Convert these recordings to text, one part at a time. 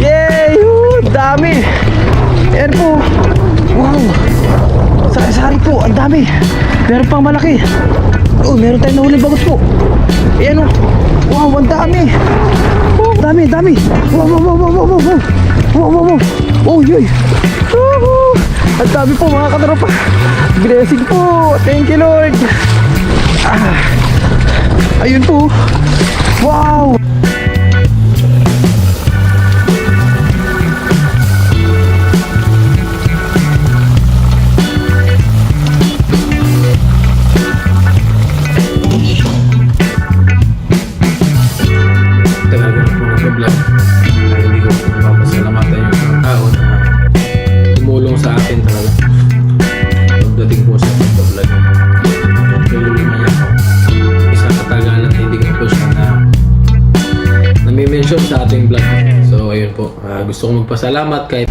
Yay! Dami! Ayan po. Wow! Sari-sari po, ang dami. Meron pang malaki. Oh, meron tayong nahuli bagot po. Ayan o. Wow, ang dami. Oh, dami, dami. Wow, wow, wow, wow, wow, wow. Wow, wow, wow. Oh, yoy. Ang dami po mga katropa. Blessing po. Thank you, Lord. Ayun po. Wow. Sa ating vlog. So ayun po, gusto kong magpasalamat kay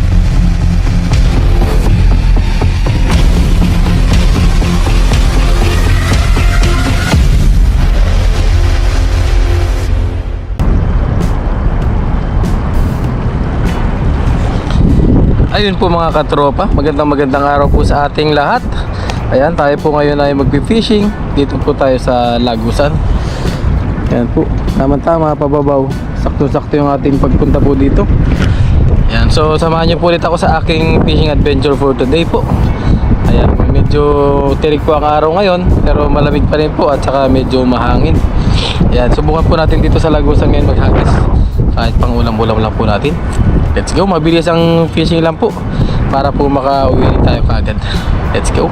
ayun po mga katropa, magandang araw po sa ating lahat. Ayan, tayo po ngayon ay magpi-fishing. Dito po tayo sa Lagusan. Ayan po, tama-tama, pababaw. Sakto-sakto yung ating pagpunta po dito. Ayan, so samahan niyo po ulit ako sa aking fishing adventure for today po. Ayan, medyo tirik po ang araw ngayon, pero malamig pa rin po at saka medyo mahangin. Ayan, subukan po natin dito sa Lagusan ngayon maghagis. Kahit pang ulam-ulam lang po natin. Let's go, mabilis ang fishing lang po para po makauwi tayo kaagad. Let's go.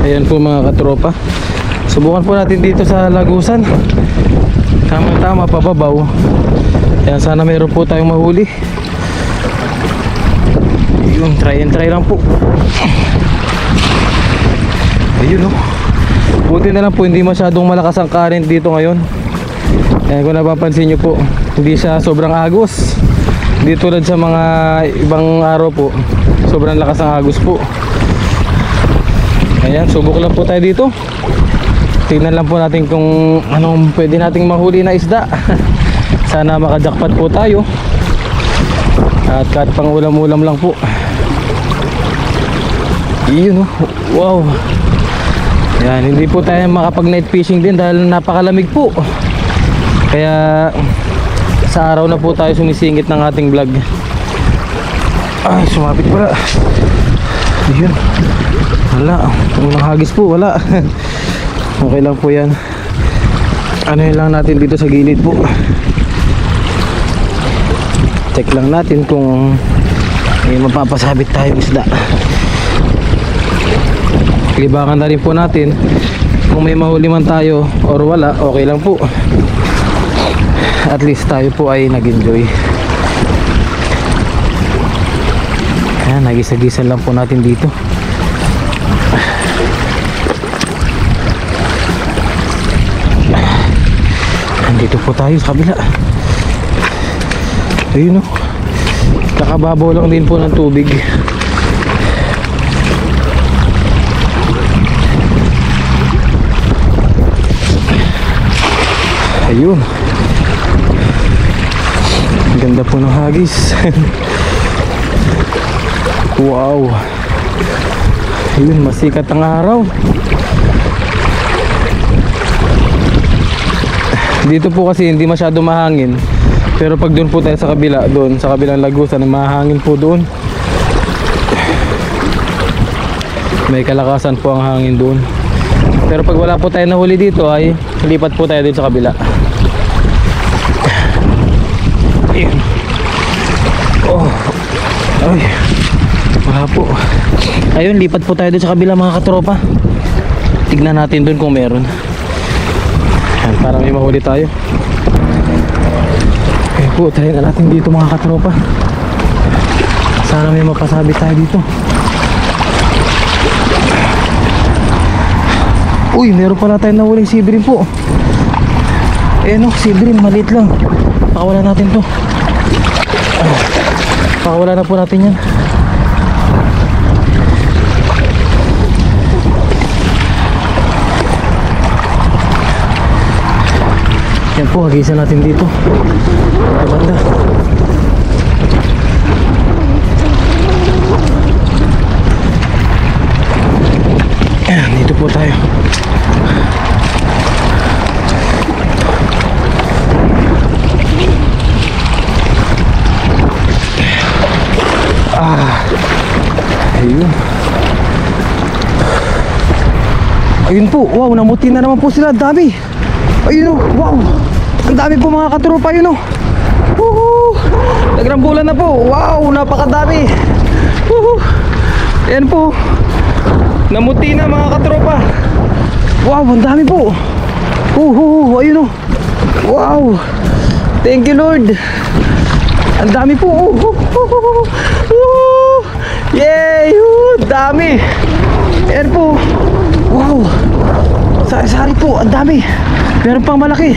Ayan po mga katropa, subukan po natin dito sa Lagusan. Tama-tama, pababaw. Ayan, sana meron po tayong mahuli. Yun, try and try lang po. Ayun, oh. Buti na lang po hindi masyadong malakas ang current dito ngayon. Ayan, kung napapansin nyo po, hindi siya sobrang agos. Hindi tulad sa mga ibang araw po, sobrang lakas ang agos po. Ayan, subok lang po tayo dito. Tingnan lang po natin kung anong pwede nating mahuli na isda. Sana makajakpat po tayo. At kahit pang ulam-ulam lang po. Iyon, oh. Wow. Yan, hindi po tayo makapag night fishing din dahil napakalamig po. Kaya sa araw na po tayo sumisingit ng ating vlog. Ay, sumapit pala. Ayun. Wala, unang hagis po, wala. Okay lang po yan. Ano yun lang natin dito sa gilid po. Check lang natin kung may mapapasabit tayong isda. Libangan na rin po natin kung may mahuli man tayo or wala, okay lang po. At least tayo po ay nag-enjoy. Ayan, nagisa-gisa lang po natin dito. Dito po tayo sa kabila. Ayun, oh. Kakababaw lang din po ng tubig. Ayun. Ganda po ng hagis. Wow. Ayun, masikat ang araw. Dito po kasi hindi masyado mahangin. Pero pag doon po tayo sa kabila, doon sa kabilang Lagusan, mahangin po doon. May kalakasan po ang hangin doon. Pero pag wala po tayo nahuli dito ay lipat po tayo dito sa kabila. Ayun. Oh. Ay. Wala po. Ayun, lipat po tayo dito sa kabila mga katropa. Tignan natin doon kung meron. Ayan, para may mahuli tayo. Okay po, try na natin dito mga katropa. Sana may mapasabit tayo dito. Uy, meron pala tayong nahuling sibrin po. Eh no, sibrin, maliit lang. Pakawala natin to. Pakawala na po natin yan. Yan po, hagisan natin dito. Ito banda. Ayan, dito po tayo. Ayun. Ayun po, wow, namuti na naman po sila, dami. Ayun oh, wow. Ang dami po mga katropa, yun oh. Woohoo! Nagrambulan na po, wow, napakadami. Woohoo! Ayan po. Namuti na mga katropa. Wow, ang dami po. Ayun oh. Wow. Thank you Lord. Ang dami po. Yay! Dami! Ayan po. Wow! Sari-sari po, ang dami. Meron pang malaki.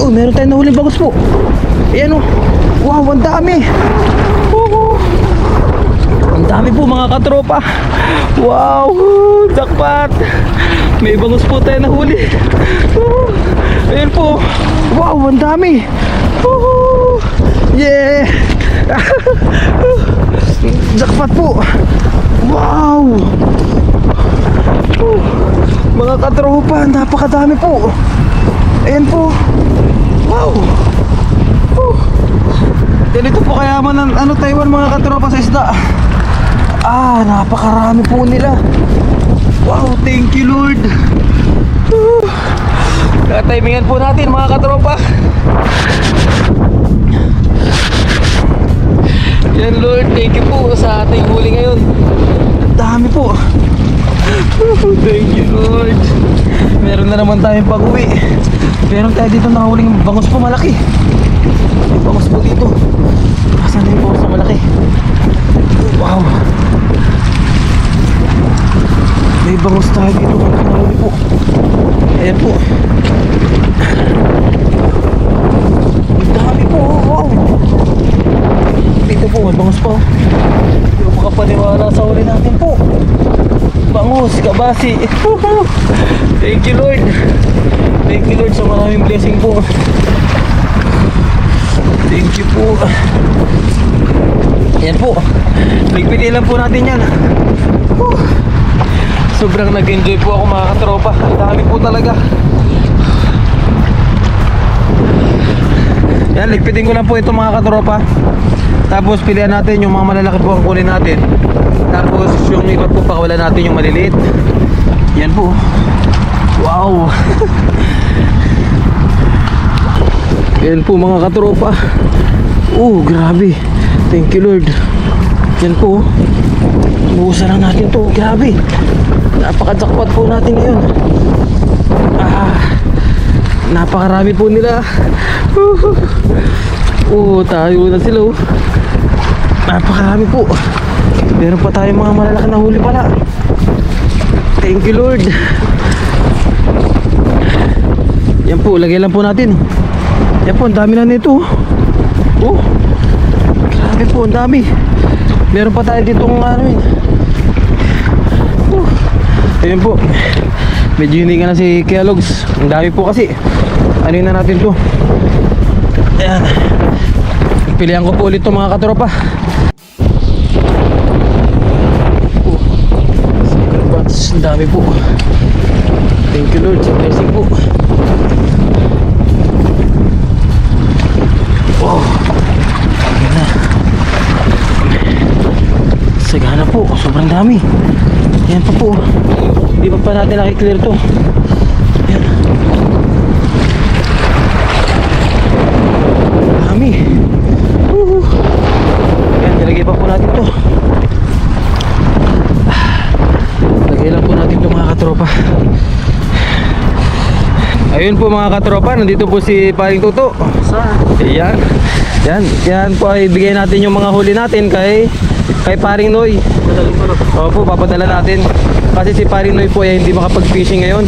Oh, meron tayong nahuling bangus po. Ayan oh. Wow, ang dami. Ang dami po mga katropa. Wow! Jackpot! May bangus po tayo nahuli. Ayan po. Wow, ang dami. Yeah! Jackpot po. Wow. Mga katropa, napakadami po. Ayan po. Wow. Ganito po kayaman ng Taiwan mga katropa sa isda. Napakarami po nila. Wow, thank you Lord. Katimingan po natin mga katropa. Yan Lord, thank you po sa ating huli ngayon. Ang dami po. Thank you Lord. Meron na naman tayong pag-uwi. Meron tayo dito nahuling bangus po malaki. May bangus po dito. Asan na yung bangus na malaki? Wow. May bangus tayo dito. Nahuli po. Ayan po. Ang dami po. Wow. Dito po, may bangus po. Hindi ko makapaniwala sa huli natin po. Bangus, kabasi. Thank you Lord. Thank you Lord sa maraming blessing po. Thank you po. Yan po. Ligpitin lang po natin yan. Sobrang nag-enjoy po ako mga katropa. Ang dami po talaga. Yan, ligpitin ko lang po ito mga katropa. Tapos pilihan natin yung mga malalaki po ang kunin natin. Tapos yung iba po pakawalan natin yung maliliit. Yan po. Wow. Yan po mga katropa. Grabe. Thank you Lord. Yan po. Inuusan lang natin to. Grabe. Napaka-jackpot po natin ngayon. Napakarami po nila. Tayo na sila oh. Napakarami po. Meron pa tayong mga malalaki na huli pala. Thank you Lord. Yan po, lagay lang po natin. Yan po, ang dami na nito. Grabe po, ang dami. Meron pa tayo ditong ayun po. Medyo hindi ka na si Kellogg's. Ang dami po kasi. Ano na natin to. Ayan. Pilihan ko po ulit itong mga katropa. Ang dami po. Thank you Lord sa blessing po. Wow. Ayan na. Sagana po. Sobrang dami. Ayan pa po. Hindi pa natin nakiklear to. Ayan. Dami. Ayan, nilagay pa po natin to. Lagay lang po natin to mga katropa. Ayun po mga katropa, nandito po si Paring Tuto. Ayan. Yan po ay bigay natin yung mga huli natin kay Paring Noy. Opo, papadala natin. Kasi si Paring Noy po ay hindi makapag-fishing ngayon.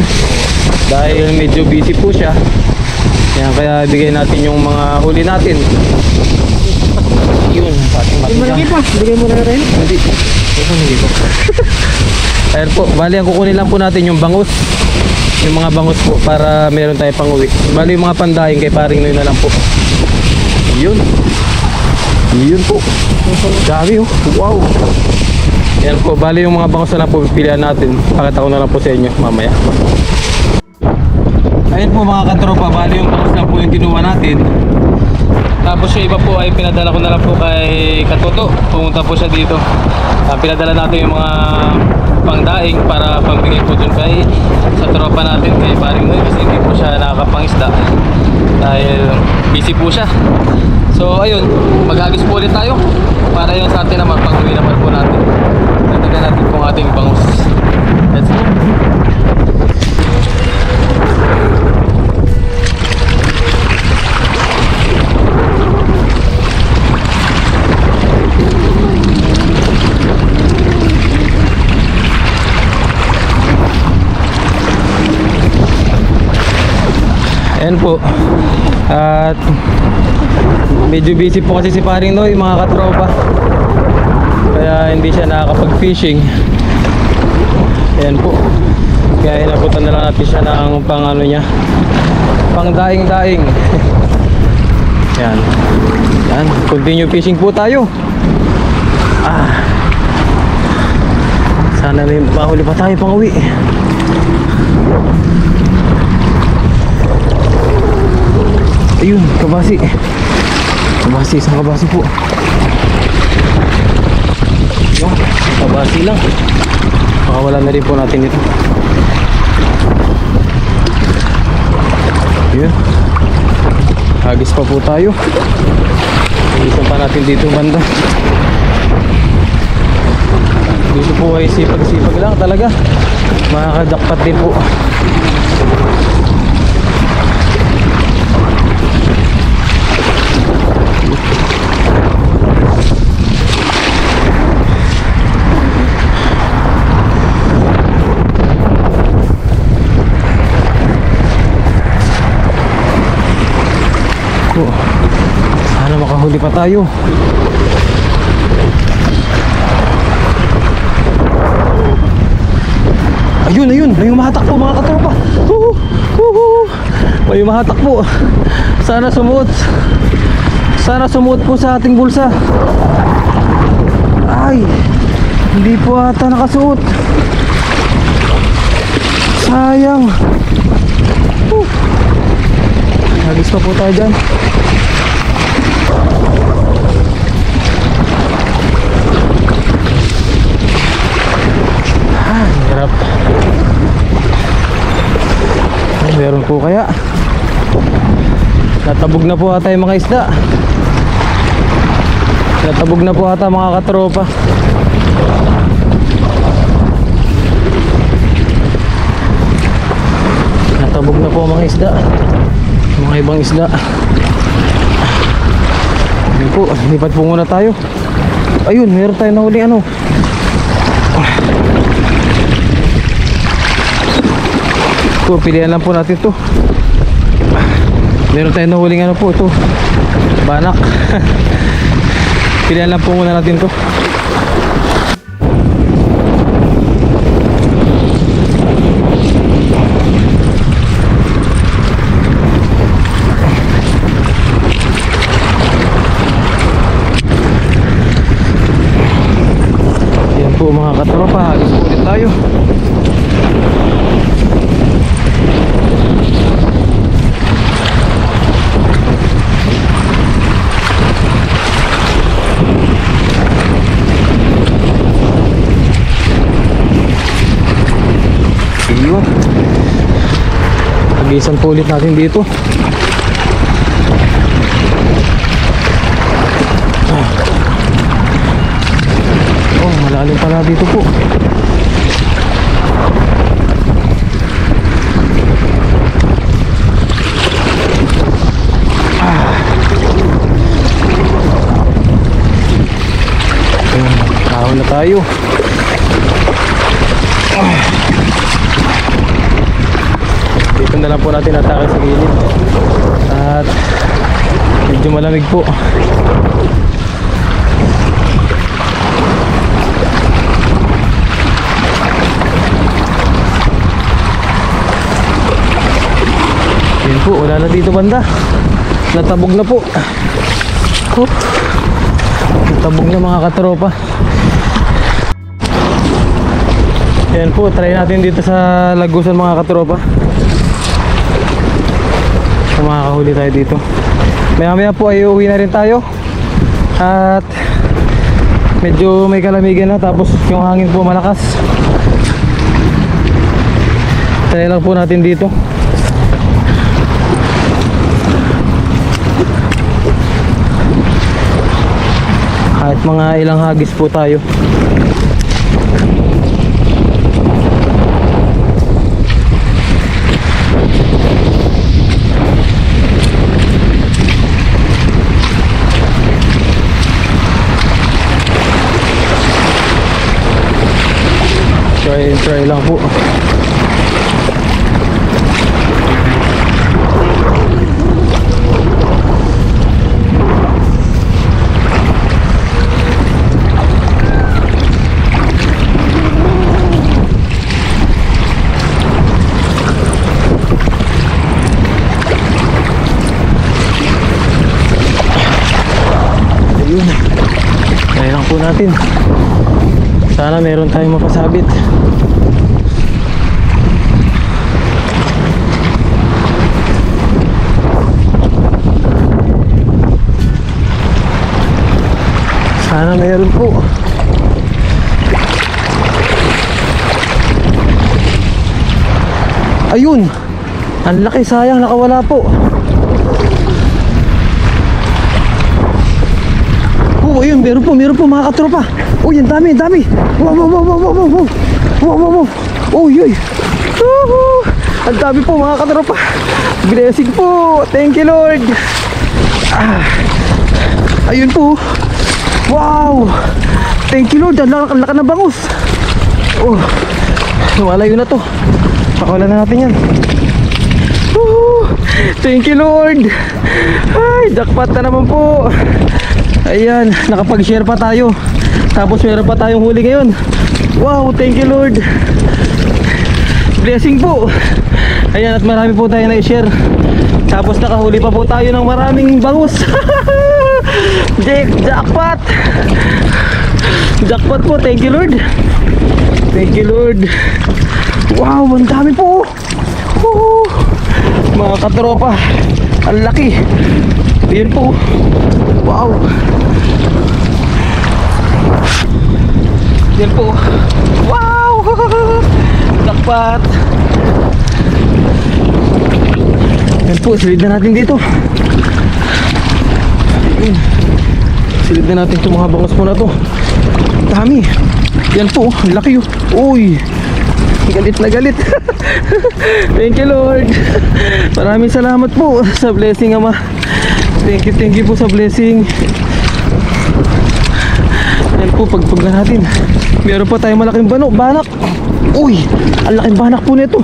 Dahil medyo busy po siya. Yan, kaya bigay natin yung mga huli natin. Yun, pating Malaki pa, bigay mo na rin. Hindi. Hindi pa. Ayan po, bali ang kukunin lang po natin yung bangus. Yung mga bangus po para meron tayo pang uwi. Bali yung mga pandaing kay paring Noy na lang po. Yun. Yun po. Dami oh. Wow. Yan po, bali yung mga bangus na lang po pipilian natin. Pakita ko na lang po sa inyo mamaya. Ayun po mga katropa, bali yung bangus lang po yung kinuha natin. Tapos yung iba po ay pinadala ko na lang po kay Katoto. Pumunta po siya dito. Pinadala natin yung mga pangdaing para pambigay po dun kay sa tropa natin kay paring Noy kasi hindi po siya nakakapangisda dahil busy po siya. So ayun, mag-agis po ulit tayo para yun sa atin naman pag-uwi naman po natin. Tatagan natin pong ating bangus. Let's go. Ayan po. At medyo busy po kasi si paring Noy mga katropa. Kaya hindi siya nakakapag-fishing. Ayan po. Kaya inabutan na lang natin siya ng pang ano niya. Pang daing-daing. Ayan. Ayan. Continue fishing po tayo. Sana may mahuli pa tayo pang uwi. Ayun, kabasi. Kabasi, isang kabasi po. Yung, kabasi lang. Makawala na rin po natin ito. Ayun. Hagis pa po tayo. Hagisan pa natin dito banda. Dito po ay sipag-sipag lang talaga. Makakajakpat din po. Sana makahuli pa tayo. Ayun, ayun, may umahatak po mga katropa. May umahatak po. Sana sumuot. Sana sumuot po sa ating bulsa. Ay, hindi po ata nakasuot. Sayang. Hagis pa po tayo dyan. Hirap. Ay, meron po kaya. Natabog na po ata yung mga isda. Natabog na po ata mga katropa. Natabog na po mga isda. Mga ibang isda. Ayun po, lipat po muna tayo. Ayun, meron tayo nahuli ano. Ito, pilihan lang po natin to. Meron tayo nahuling ano po ito. Banak. Pilihan lang po muna natin to. Yan po mga katropa, hagis po ulit tayo. Hagisan po ulit natin dito. Oh, malalim pala dito po. Kahon na tayo. Dito na lang po natin atake sa gilid. At medyo malamig po. po, wala na dito banda. Natabog na po. Oh, natabog na mga katropa. Yan po, try natin dito sa Lagusan mga katropa. Kung makakahuli tayo dito. Maya po ay uwi na rin tayo. At medyo may kalamigan na, tapos yung hangin po malakas. Try lang po natin dito. Kahit mga ilang hagis po tayo. Try lang po. Ayun. Try lang po natin. Sana meron tayong mapasabit. Sana meron po. Ayun. Ang laki, sayang nakawala po. Oh, ayun, meron po mga katropa. Oh, yan dami. Wow. Wow. Oh, yoy. Ang dami po mga katropa. Blessing po. Thank you, Lord. Ayun po. Wow. Thank you, Lord. Ang laki na bangus. Oh, wala yun na to. Pakawalan na natin yan. Thank you, Lord. Ay, jackpot na naman po. Ayan, nakapag-share pa tayo. Tapos meron pa tayong huli ngayon. Wow, thank you, Lord. Blessing po. Ayan, at marami po tayo na-share. Tapos nakahuli pa po tayo ng maraming bangus. Jackpot. Jackpot po, thank you, Lord. Thank you, Lord. Wow, ang dami po. Mga katropa, ang laki. Ayan po. Wow. Yan po. Wow. Jackpot. Yan po, silid na natin dito. Ayun. Silid na natin itong mga bangus po na to. Dami. Yan po, laki yun. Uy, galit na galit. Thank you, Lord. Maraming salamat po sa blessing, Ama. Thank you po sa blessing. Yan po, pagpag na natin. Meron pa tayong malaking banak. Uy, ang laking banak po nito.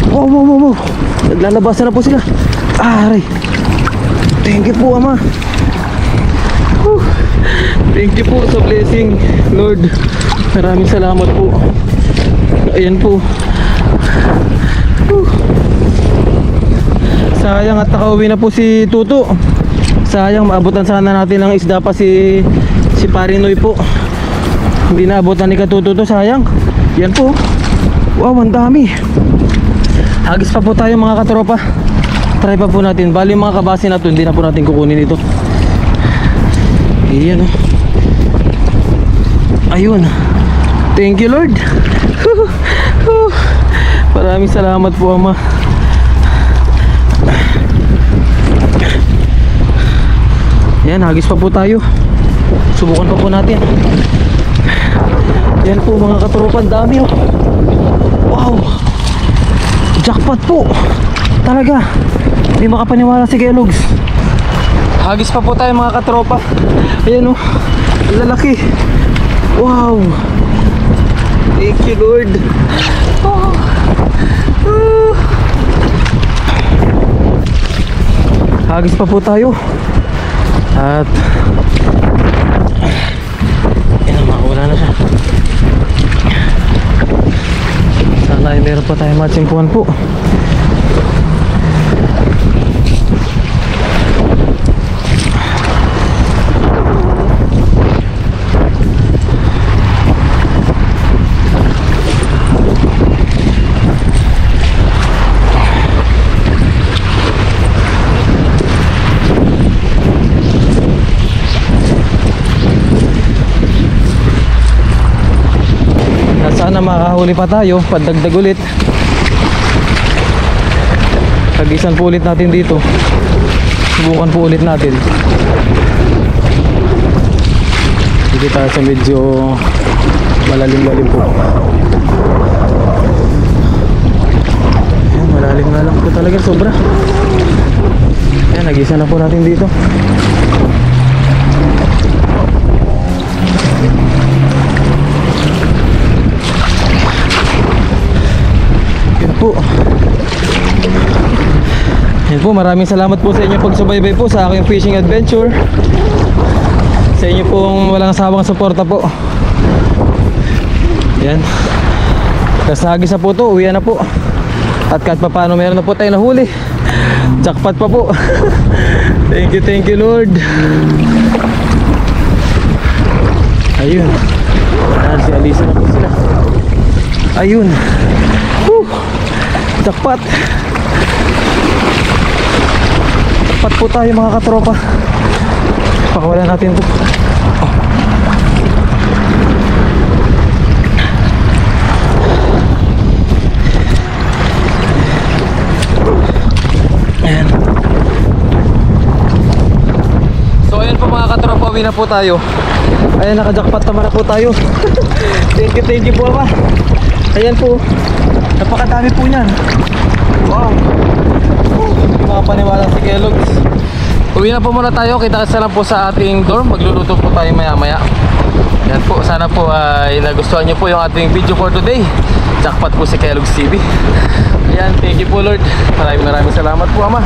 Wow. Naglalabasan na po sila. Aray. Thank you po, Ama. Thank you po sa blessing, Lord. Maraming salamat po. Ayan po. Sayang at nakauwi na po si Tuto. Sayang, maabutan sana natin ng isda pa si Parinoy po. Hindi naabutan ni Katuto to, sayang. Yan po. Wow, ang dami. Hagis pa po tayo mga katropa. Try pa po natin. Bali yung mga kabase na to, hindi na po natin kukunin ito. Ayan. Ayun. Thank you, Lord. Maraming salamat po, Ama. Yan, hagis pa po tayo. Subukan pa po natin. Yan po mga katropa, dami oh. Wow. Jackpot po. Talaga. Hindi makapaniwala si Kellogg's. Hagis pa po tayo mga katropa. Ayan oh. Lalaki. Wow. Thank you, Lord. Oh. Hagis pa po tayo. At ayun, makawala na siya. Sana ay meron pa tayong matsimpuan po. makahuli pa tayo, pandagdag ulit. Tagisan po ulit natin dito. Subukan po ulit natin. Dito tayo sa medyo malalim-lalim po. Ayan, malalim na lang po talaga, sobra. Ayan, nagisa na po natin dito. Yun po. Yan po, maraming salamat po sa inyo pagsubaybay po sa aking fishing adventure. Sa inyo pong walang sawang suporta po. Yan. Tapos nagisa po to, uwi na po. At kahit pa paano meron na po tayo nahuli. Jackpot pa po. Thank you Lord. Ayun. Ayan, si Alisa na po sila. Ayun. Woo! Jackpot. Jackpot po tayo mga katropa. Pakawalan natin ito. Ayan. So ayan po mga katropa, uwi na po tayo. Ayan, naka-jackpot naman na po tayo. Thank you po ama. Ayan po. Napakadami po niyan. Wow. Hindi makapaniwala si Kellogg's. Uwi na po muna tayo. Kita-kita lang po sa ating dorm. Magluluto po tayo maya-maya. Yan po. Sana po ay nagustuhan nyo po yung ating video for today. Jackpot po si Kellogg's TV. Ayan. Thank you po Lord. Maraming salamat po ama.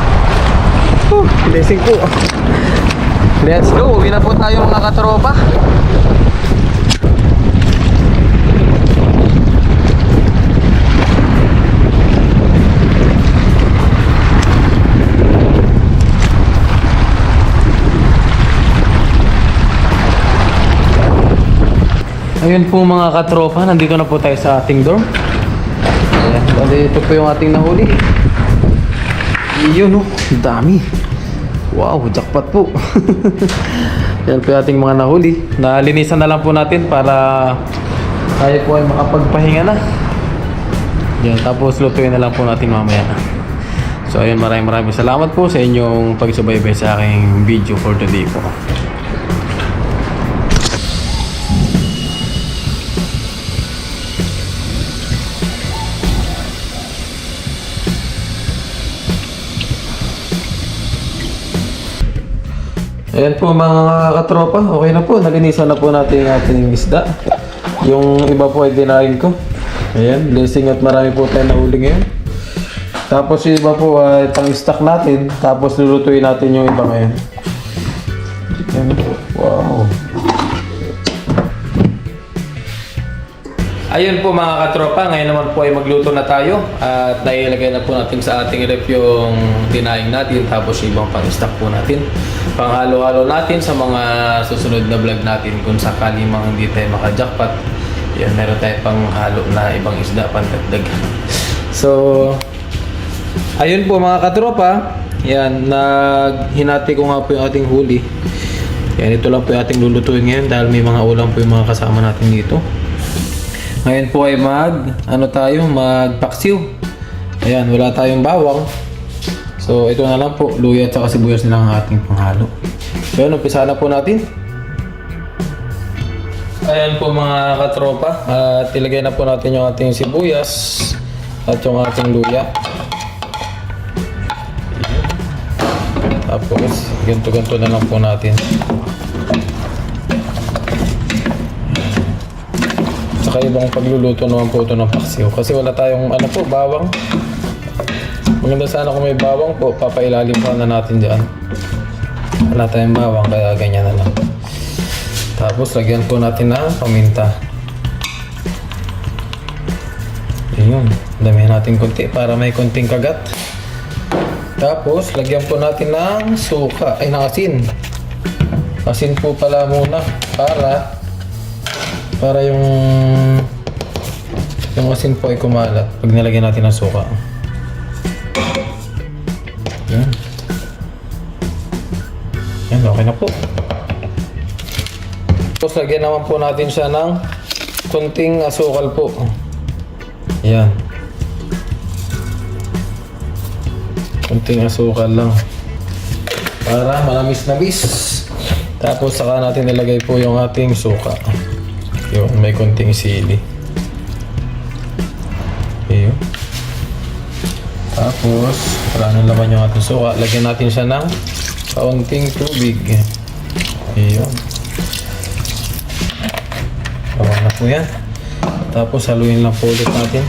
Blessing po. Let's go. Uwi na po tayo mga katropa. Ayun po mga katropa, nandito na po tayo sa ating dorm. Ayan, bali ito po yung ating nahuli. Yun oh, dami. Wow, jackpot po. Yan po yung ating mga nahuli. Nalinisan na lang po natin para tayo po ay makapagpahinga na. Yan, tapos lutuin na lang po natin mamaya. So ayun, maraming salamat po sa inyong pagsubaybay sa aking video for today po. Ayan po mga katropa, okay na po, nalinisan na po natin yung ating isda. Yung iba po ay dinain ko. Ayan, blessing at marami po tayo nahuli ngayon. Tapos yung iba po ay pang-stock natin, tapos lulutuin natin yung iba ngayon. Ayan, wow. Ayun po mga katropa, ngayon naman po ay magluto na tayo at nailagay na po natin sa ating rep yung dinaing natin, tapos yung ibang pang-stock po natin. Panghalo-halo natin sa mga susunod na vlog natin kung sakali mga hindi tayo maka-jackpot. Yan, meron tayo panghalo na ibang isda pandagdag. So, ayun po mga katropa, yan, hinati ko nga po yung ating huli. Yan, ito lang po yung ating lulutuin ngayon dahil may mga ulam po yung mga kasama natin dito. Ngayon po ay magpaksiw. Ayan, wala tayong bawang. So, ito na lang po, luya at saka sibuyas na lang ang ating panghalo. So, yun, umpisa na po natin. Ayan po mga katropa, at ilagay na po natin yung ating sibuyas at yung ating luya. Tapos, ganto-ganto na lang po natin. Saka ibang pagluluto naman po ito ng paksiw. Kasi wala tayong bawang. Maganda sana kung may bawang po, papailalim pa na natin dyan. Wala tayong bawang, kaya ganyan na lang. Tapos lagyan po natin ng paminta. Yun, damihan natin konti para may konting kagat. Tapos lagyan po natin ng suka, ng asin. Asin po pala muna para yung asin po ay kumalat pag nilagyan natin ng suka. Yan. Yan, okay na po. Tapos lagyan naman po natin siya ng konting asukal po. Yan. Kunting asukal lang. Para manamis-namis. Tapos saka natin nilagay po yung ating suka. Yun, may kunting sili. Yun. Tapos, wala nang laman yung ating suka. Lagyan natin siya ng kaunting tubig. Yun. Bawang na po yan. Tapos, haluin lang po ulit natin.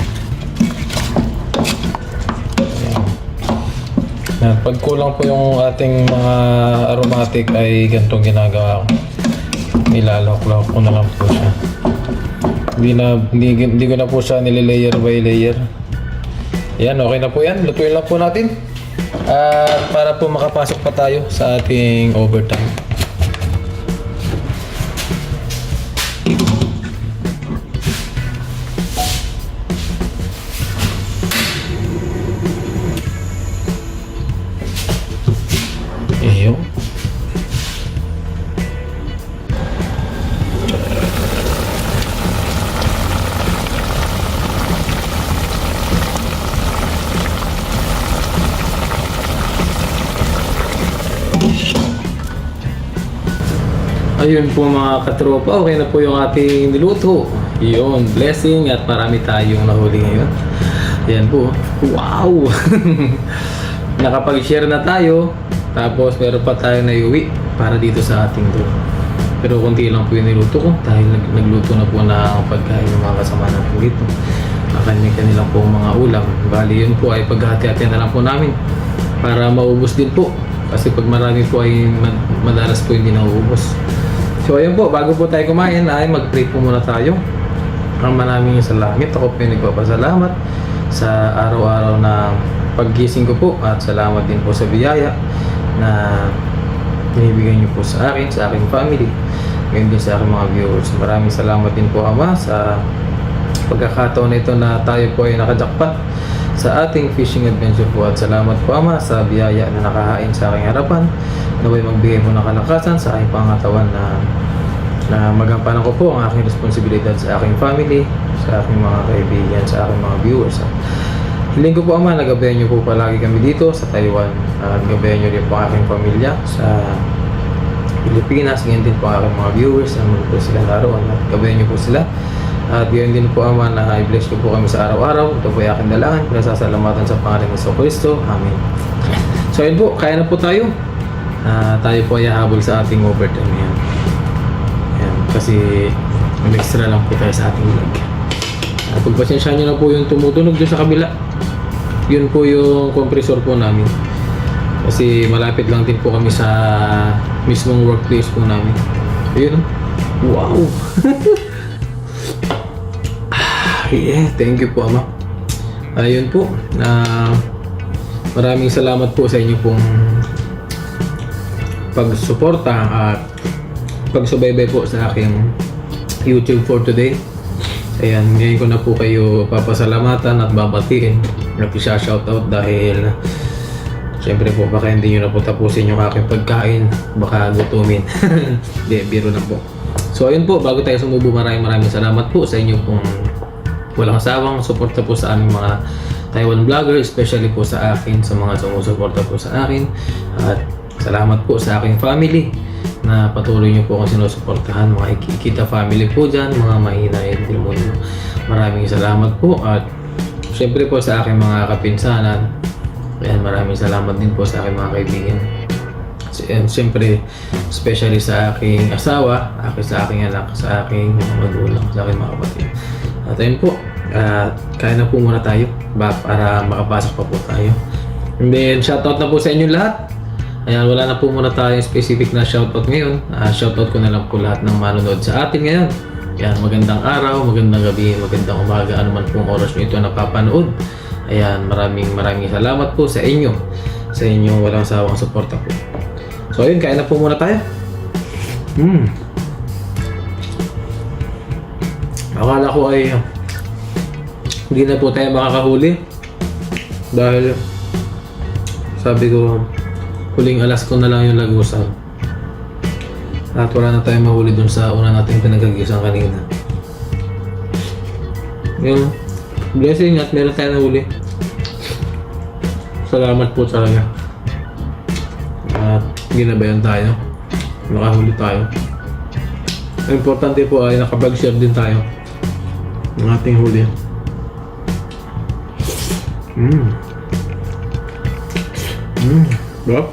Yan. Pag kulang po yung ating mga aromatic ay ganitong ginagawa ko. Nilalawak-lawak ko na lang po siya. Hindi ko na po siya nililayer by layer. Yan, okay na po yan. Lutuin lang po natin. At para po makapasok pa tayo sa ating overtime. Iyo. Ayun po mga katropa, okay na po yung ating niluto. Yun, blessing at marami tayong nahuli ngayon. Ayan po. Wow! Nakapag-share na tayo. Tapos meron pa tayo na iuwi para dito sa ating doon. Pero konti lang po yung niluto ko dahil nagluto na po na ang pagkain ng mga kasama natin dito. Kanya-kanya lang po mga ulam. Bali yun po ay paghati-hati na lang po namin para maubos din po. Kasi pag marami po ay madalas po hindi nauubos. So ayun po, bago po tayo kumain ay mag-pray po muna tayo. Ang maraming salamat. Ako po yung nagpapasalamat sa araw-araw na paggising ko po at salamat din po sa biyaya na binibigyan niyo po sa akin, sa aking family, ngayon din sa aking mga viewers. Maraming salamat din po Ama sa pagkakataon na ito na tayo po ay nakajakpat sa ating fishing adventure po at salamat po Ama sa biyaya na nakahain sa aking harapan. Naway magbigay po ng kalakasan sa aking pangatawan na magampanan ko po ang aking responsibilidad sa aking family, sa aking mga kaibigan, sa aking mga viewers. Hiling ko po Ama, nagabayan niyo po palagi kami dito sa Taiwan. Nagabayan niyo rin po ang aking pamilya sa Pilipinas. Ngayon din po ang aking mga viewers na po sila naroon. Gabayan niyo po sila. At yun din po Ama na i-bless ko po kami sa araw-araw. Ito po yung aking dalangin. Pinasasalamatan sa pangalan ng Kristo. Amen. So yun po, kaya na po tayo. Tayo po ay hahabol sa ating overtime yan. Yan. Kasi extra lang po tayo sa ating vlog. Pagpasensya nyo na po yung tumutunog doon sa kabila. Yun po yung compressor po namin. Kasi malapit lang din po kami sa mismong workplace po namin. Ayun. Wow! Yeah, thank you po Ama. Ayun po. Maraming salamat po sa inyo pong pagsuporta at pagsubaybay po sa aking YouTube for today. Ayan, ngayon ko na po kayo papasalamatan at babatiin at isa-shoutout dahil syempre po baka hindi nyo na po tapusin yung aking pagkain, baka gutumin. Hindi, biro na po. So ayun po, bago tayo sumubo, maraming salamat po sa inyo pong walang sawang suporta po sa aming mga Taiwan vlogger, especially po sa akin, sa mga sumusuporta po sa akin. At salamat po sa aking family na patuloy nyo po akong sinusuportahan, mga Ikita family po dyan, mga mahinayin din mundo. Maraming salamat po at syempre po sa aking mga kapinsanan. Ayan, maraming salamat din po sa aking mga kaibigan. And syempre, especially sa aking asawa, sa aking anak, sa aking mga magulang, sa aking mga kapatid. At ayun po, kaya na po muna tayo para makapasok pa po tayo. And then, shoutout na po sa inyo lahat. Ayan, wala na po muna tayong specific na shoutout ngayon. Shoutout ko na lang po lahat ng manonood sa atin ngayon. Ayan, magandang araw, magandang gabi, magandang umaga, anuman pong oras nyo ito napapanood. Ayan, maraming salamat po sa inyo. Sa inyong walang sawang suporta po. So ayun, kaya na po muna tayo. Akala ko ay hindi na po tayo makakahuli. Dahil sabi ko, huling alas ko na lang yung lagusan. At wala na tayong mahuli dun sa una natin pinagagisan kanina. Yung blessing at meron tayo nahuli. Salamat po talaga. At ginabayan tayo. Nakahuli tayo. Ang importante po ay nakapag share din tayo ng ating huli. Bro?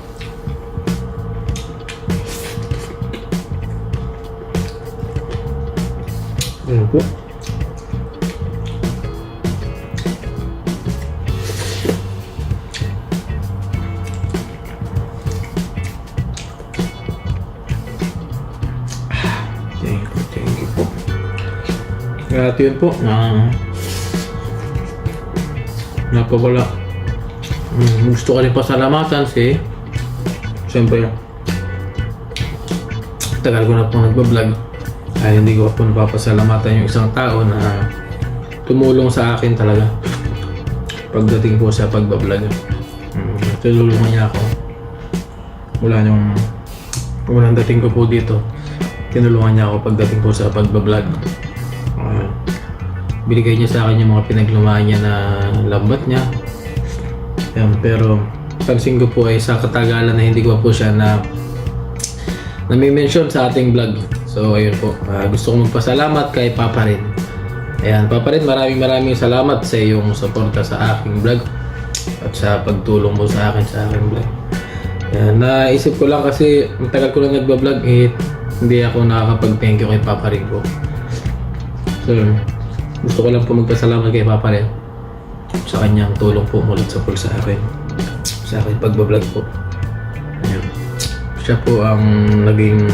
Ayan po. Thank you po. At yun po, napawala. Gusto ko rin pasalamatan si siyempre tagal ko na po nagbablog ay hindi ko po napapasalamatan yung isang tao na tumulong sa akin talaga pagdating po sa pagbablog. Tulungan niya ako walang dating ko po dito, tinulungan niya ako pagdating po sa pagbablog. Binigay niya sa akin yung mga pinaglumaan niya na lambat niya. Yan, pero pansin ko po ay sa katagalan na hindi ko po siya nami-mention sa ating vlog. So ayun po, gusto ko magpasalamat kay Papa Rin. Ayan, Papa Rin, maraming salamat sa iyong suporta sa aking vlog at sa pagtulong mo sa aking vlog. Ayan, naisip ko lang kasi matagal ko lang nagbablog hindi ako nakakapag-thank you kay Papa Rin po. So gusto ko lang po magpasalamat kay Papa Rin sa kanyang tulong po mulit sa akin pagbablog po. Ayan. Siya po yung naging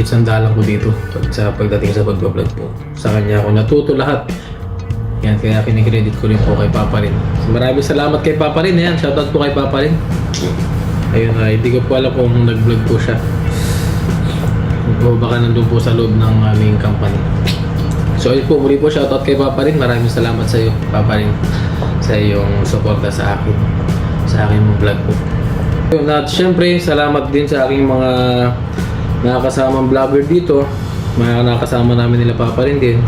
sandalan ko dito pagdating sa pagbablog po. Sa kanya ako natuto lahat. Yan, kaya kinikredit ko rin po kay Papa Rin. Maraming salamat kay Papa Rin. Ayan, shoutout po kay Papa Rin. Ayun, hindi ko po alam kung nag-vlog po siya o baka nandun po sa loob ng aming company. So ayun po, muli po shoutout kay Papa Rin. Maraming salamat sa iyo, Papa Rin, sa iyong suporta sa aking vlog po. At syempre, salamat din sa aking mga nakakasamang vlogger dito. Mga nakakasama namin nila Papa Rin din.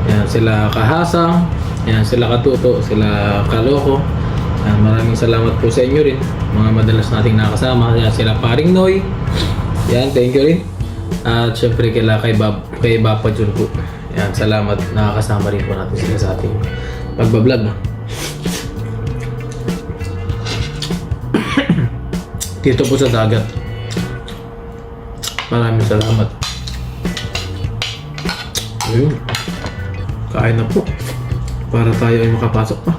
Yan, sila Kahasang, yan, sila Katuto, sila Kaloko. Yan, maraming salamat po sa inyo rin, mga madalas nating nakasama. Yan, sila Paring Noy. Yan, thank you rin. At syempre kay Bapa Jun po. Yan, salamat, nakakasama rin po natin sila sa ating pagbablog. Dito po sa dagat. Maraming salamat. Ayun. Kain na po. Para tayo ay makapasok pa.